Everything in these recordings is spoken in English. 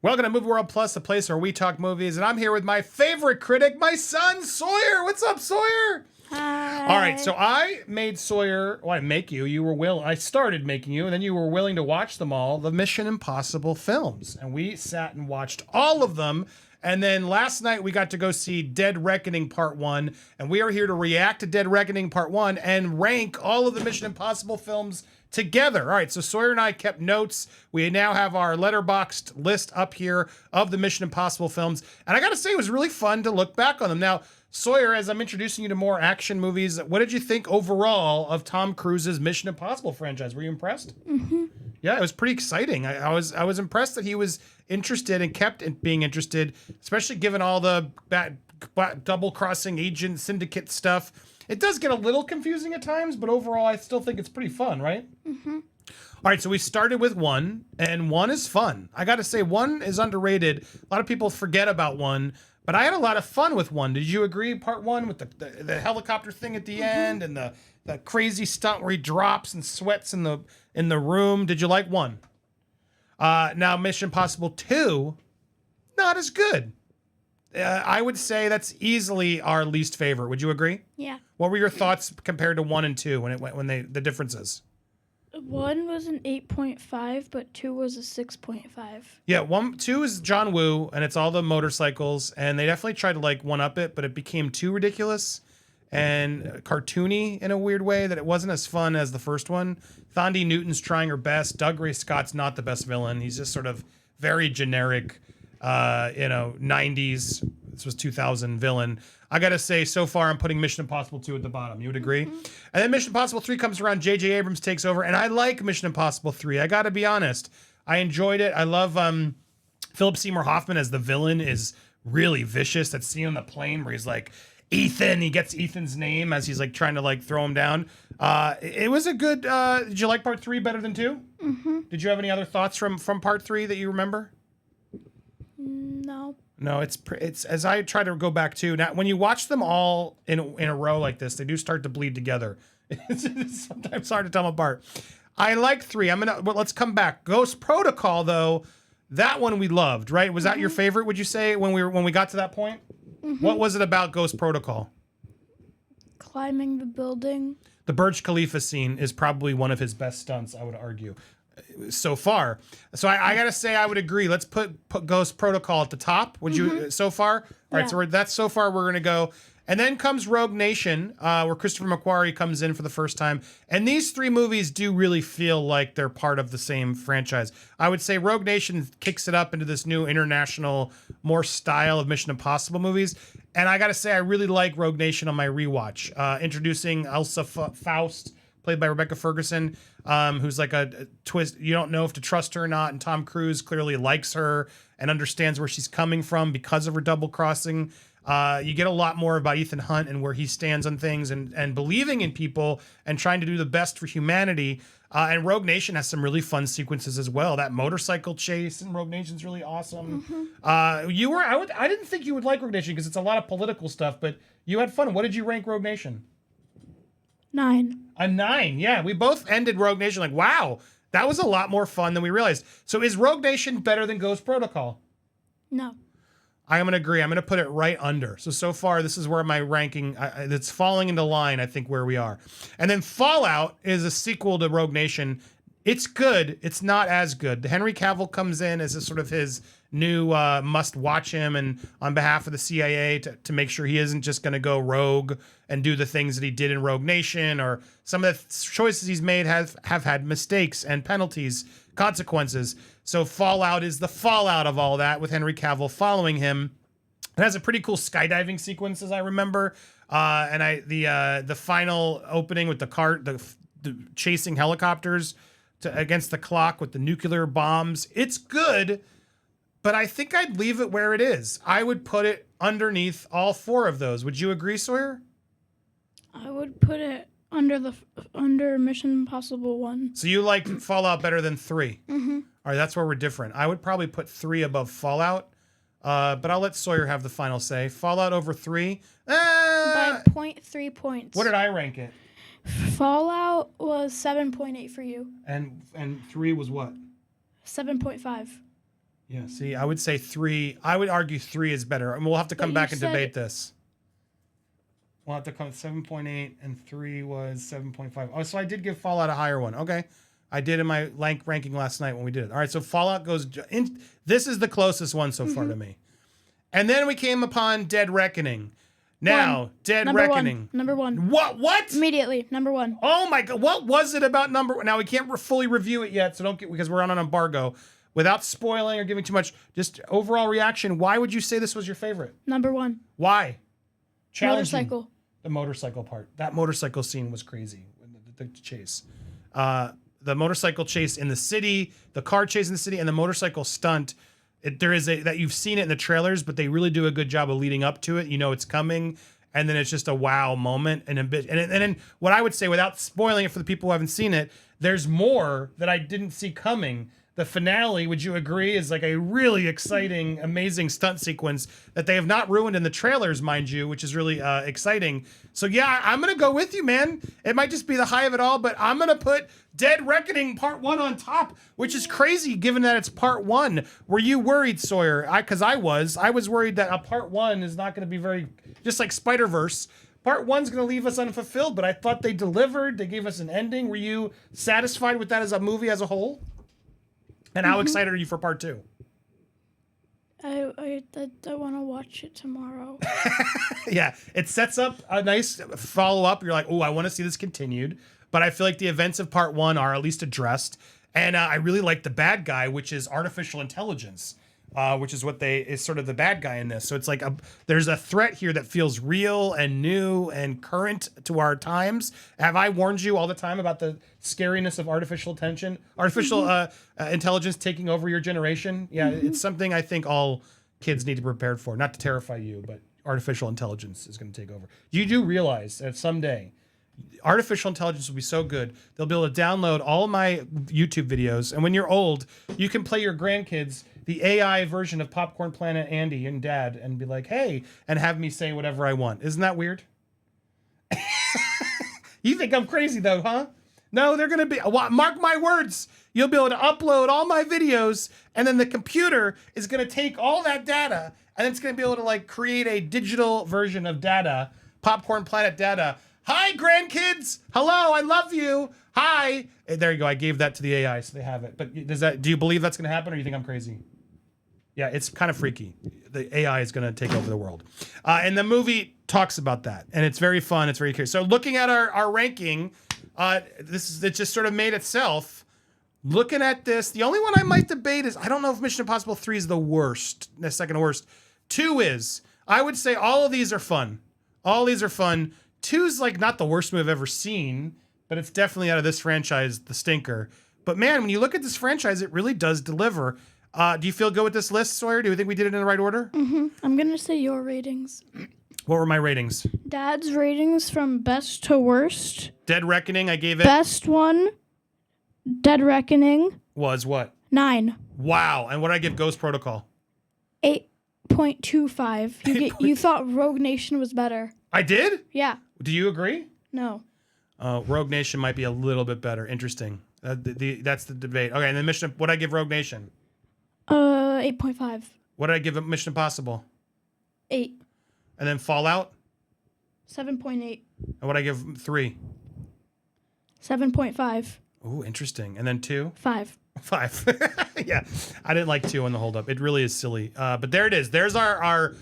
Welcome to Movie World Plus, the place where we talk movies, and I'm here with my favorite critic, my son, Sawyer. What's up, Sawyer? Hi. All right, so I made Sawyer, well, I make you, I started making you, and then you were willing to watch them all, the Mission Impossible films, and we sat and watched all of them, and then last night we got to go see Dead Reckoning Part 1, and we are here to react to Dead Reckoning Part 1 and rank all of the Mission Impossible films together. All right, so Sawyer and I kept notes. We now have our letterboxed list up here of the Mission Impossible films. And I got to say, it was really fun to look back on them. Now, Sawyer, as I'm introducing you to more action movies, what did you think overall of Tom Cruise's Mission Impossible franchise? Were you impressed? Mm-hmm. Yeah, it was pretty exciting. I was impressed that he was interested and kept being interested, especially given all the double-crossing agent syndicate stuff. It does get a little confusing at times, but overall, I still think it's pretty fun, right? Mm-hmm. All right, so we started with 1, and 1 is fun. I got to say, 1 is underrated. A lot of people forget about 1, but I had a lot of fun with 1. Did you agree, part 1, with the helicopter thing at the end and the crazy stunt where he drops and sweats in the room? Did you like 1? Now, Mission Impossible 2, not as good. I would say that's easily our least favorite. Would you agree? Yeah. What were your thoughts compared to 1 and 2 when the differences? 1 was an 8.5, but 2 was a 6.5. Yeah, 2 is John Woo, and it's all the motorcycles, and they definitely tried to like one up it, but it became too ridiculous and cartoony in a weird way that it wasn't as fun as the first one. Thandi Newton's trying her best. Doug Ray Scott's not the best villain. He's just sort of very generic. 90s, this was 2000 villain. I gotta say, so far I'm putting Mission Impossible 2 at the bottom. You would agree? Mm-hmm. And then Mission Impossible 3 comes around, J.J. Abrams takes over, and I like Mission Impossible 3. I gotta be honest. I enjoyed it. I love Philip Seymour Hoffman as the villain is really vicious. That scene on the plane where he's like, Ethan, he gets Ethan's name as he's like trying to like throw him down. It was a good, did you like part 3 better than 2? Mm-hmm. Did you have any other thoughts from part 3 that you remember? No, it's as I try to go back to now. When you watch them all in a row like this, they do start to bleed together. It's sometimes hard to tell them apart. I like 3. Let's come back. Ghost Protocol, though, that one we loved, right? Was that your favorite? Would you say when we got to that point? Mm-hmm. What was it about Ghost Protocol? Climbing the building. The Burj Khalifa scene is probably one of his best stunts, I would argue, so far. So I gotta say, I would agree. Let's put Ghost Protocol at the top. Would you so far? All right, so that's so far we're gonna go. And then comes Rogue Nation, where Christopher McQuarrie comes in for the first time. And these 3 movies do really feel like they're part of the same franchise. I would say Rogue Nation kicks it up into this new international, more style of Mission Impossible movies. And I gotta say, I really like Rogue Nation on my rewatch. Introducing Elsa Faust, played by Rebecca Ferguson, who's like a twist. You don't know if to trust her or not. And Tom Cruise clearly likes her and understands where she's coming from because of her double crossing. You get a lot more about Ethan Hunt and where he stands on things and believing in people and trying to do the best for humanity. And Rogue Nation has some really fun sequences as well. That motorcycle chase in Rogue Nation's really awesome. Mm-hmm. I didn't think you would like Rogue Nation because it's a lot of political stuff, but you had fun. What did you rank Rogue Nation? 9. A 9, yeah. We both ended Rogue Nation like, wow, that was a lot more fun than we realized. So is Rogue Nation better than Ghost Protocol? No. I'm going to agree. I'm going to put it right under. So far, this is where my ranking, it's falling into line, I think, where we are. And then Fallout is a sequel to Rogue Nation. It's good. It's not as good. Henry Cavill comes in as a sort of his new must watch him and on behalf of the CIA to make sure he isn't just going to go rogue and do the things that he did in Rogue Nation, or some of the choices he's made have had mistakes and penalties, consequences. So Fallout is the fallout of all that with Henry Cavill following him. It has a pretty cool skydiving sequence, as I remember. And the final opening with the cart, the chasing helicopters against the clock with the nuclear bombs. It's good, but I think I'd leave it where it is. I would put it underneath all 4 of those. Would you agree, Sawyer? I would put it under Mission Impossible 1. So you liked Fallout better than 3? Mm-hmm. All right, that's where we're different. I would probably put 3 above Fallout, but I'll let Sawyer have the final say. Fallout over 3? By 0.3 points. What did I rank it? Fallout was 7.8 for you. And 3 was what? 7.5. Yeah, see, I would say 3. I would argue 3 is better. And we'll have to come back and debate this. We'll have to come 7.8 and 3 was 7.5. Oh, so I did give Fallout a higher one. Okay. I did in my ranking last night when we did it. All right, so Fallout goes in. This is the closest one so far to me. And then we came upon Dead Reckoning. Now, Dead Reckoning. Number one. What? Immediately, number one. Oh my God. What was it about number one? Now, we can't fully review it yet, so don't get, because we're on an embargo. Without spoiling or giving too much, just overall reaction, why would you say this was your favorite? Number one. Why? Challenging. Motorcycle. The motorcycle part. That motorcycle scene was crazy. The chase. The motorcycle chase in the city, the car chase in the city, and the motorcycle stunt. There is that you've seen it in the trailers, but they really do a good job of leading up to it. You know it's coming, and then it's just a wow moment and a bit. And then what I would say, without spoiling it for the people who haven't seen it, there's more that I didn't see coming. The finale, would you agree, is like a really exciting, amazing stunt sequence that they have not ruined in the trailers, mind you, which is really exciting. So yeah, I'm going to go with you, man. It might just be the high of it all, but I'm going to put Dead Reckoning Part 1 on top, which is crazy given that it's Part 1. Were you worried, Sawyer? Because I was worried that a Part 1 is not going to be very, just like Spider-Verse. Part 1's going to leave us unfulfilled, but I thought they delivered. They gave us an ending. Were you satisfied with that as a movie as a whole? And how excited are you for Part 2? I want to watch it tomorrow. Yeah, it sets up a nice follow-up. You're like, oh, I want to see this continued. But I feel like the events of Part 1 are at least addressed. And I really like the bad guy, which is artificial intelligence, which is is sort of the bad guy in this. So it's like there's a threat here that feels real and new and current to our times. Have I warned you all the time about the scariness of artificial intelligence taking over your generation? Yeah, it's something I think all kids need to be prepared for. Not to terrify you, but artificial intelligence is going to take over. You do realize that someday artificial intelligence will be so good, they'll be able to download all my YouTube videos. And when you're old, you can play your grandkids the AI version of Popcorn Planet Andy and Dad and be like, hey, and have me say whatever I want. Isn't that weird? You think I'm crazy though, huh? No, they're going to be, mark my words. You'll be able to upload all my videos, and then the computer is going to take all that data, and it's going to be able to like create a digital version of data, Popcorn Planet data. Hi, grandkids. Hello, I love you. Hi. There you go. I gave that to the AI, so they have it. But do you believe that's going to happen, or you think I'm crazy? Yeah, it's kind of freaky. The AI is going to take over the world. And the movie talks about that, and it's very fun. It's very curious. So looking at our ranking, it just sort of made itself. Looking at this, the only one I might debate is, I don't know if Mission Impossible 3 is the worst, the second worst. 2 is. I would say all of these are fun. All these are fun. 2's like not the worst movie I've ever seen, but it's definitely out of this franchise, the stinker. But man, when you look at this franchise, it really does deliver. Do you feel good with this list, Sawyer? Do you think we did it in the right order? I'm going to say your ratings. What were my ratings? Dad's ratings from best to worst. Dead Reckoning, I gave it. Best one, Dead Reckoning. Was what? 9. Wow. And what did I give Ghost Protocol? 8.25. You thought Rogue Nation was better. I did? Yeah. Do you agree? No. Rogue Nation might be a little bit better. Interesting. That's the debate. Okay, and then what did I give Rogue Nation? 8.5. What did I give Mission Impossible? 8. And then Fallout? 7.8. And what did I give 3? 7.5. Ooh, interesting. And then 2? 5. 5. Yeah, I didn't like 2 on the hold up. It really is silly. But there it is. There's our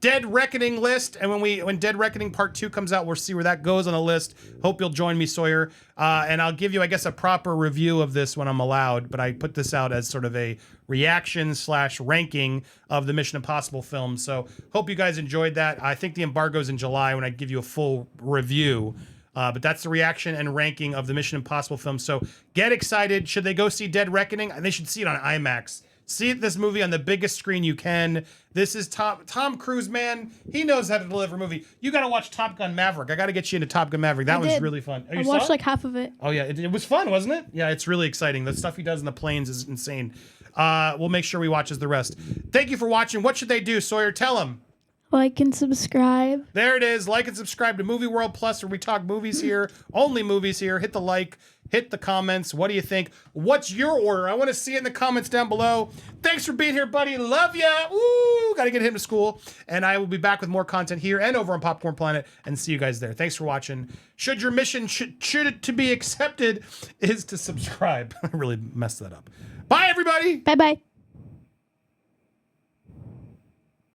Dead Reckoning list. And when Dead Reckoning Part 2 comes out, we'll see where that goes on the list. Hope you'll join me, Sawyer. And I'll give you, I guess, a proper review of this when I'm allowed. But I put this out as sort of a reaction/ranking of the Mission Impossible film. So hope you guys enjoyed that. I think the embargo's in July when I give you a full review. But that's the reaction and ranking of the Mission Impossible film. So get excited. Should they go see Dead Reckoning? They should see it on IMAX. See this movie on the biggest screen you can. This is Tom Cruise, man. He knows how to deliver a movie. You got to watch Top Gun Maverick. I got to get you into Top Gun Maverick. That was really fun. I watched like half of it. Oh, yeah. It was fun, wasn't it? Yeah, it's really exciting. The stuff he does in the planes is insane. We'll make sure we watch the rest. Thank you for watching. What should they do, Sawyer? Tell them. Like and subscribe. There it is. Like and subscribe to Movie World Plus, where we talk movies here, only movies here. Hit the like, hit the comments. What do you think? What's your order? I want to see it in the comments down below. Thanks for being here, buddy. Love ya. Woo! Got to get him to school. And I will be back with more content here and over on Popcorn Planet, and see you guys there. Thanks for watching. Should your mission, should it to be accepted, is to subscribe. I really messed that up. Bye, everybody. Bye-bye.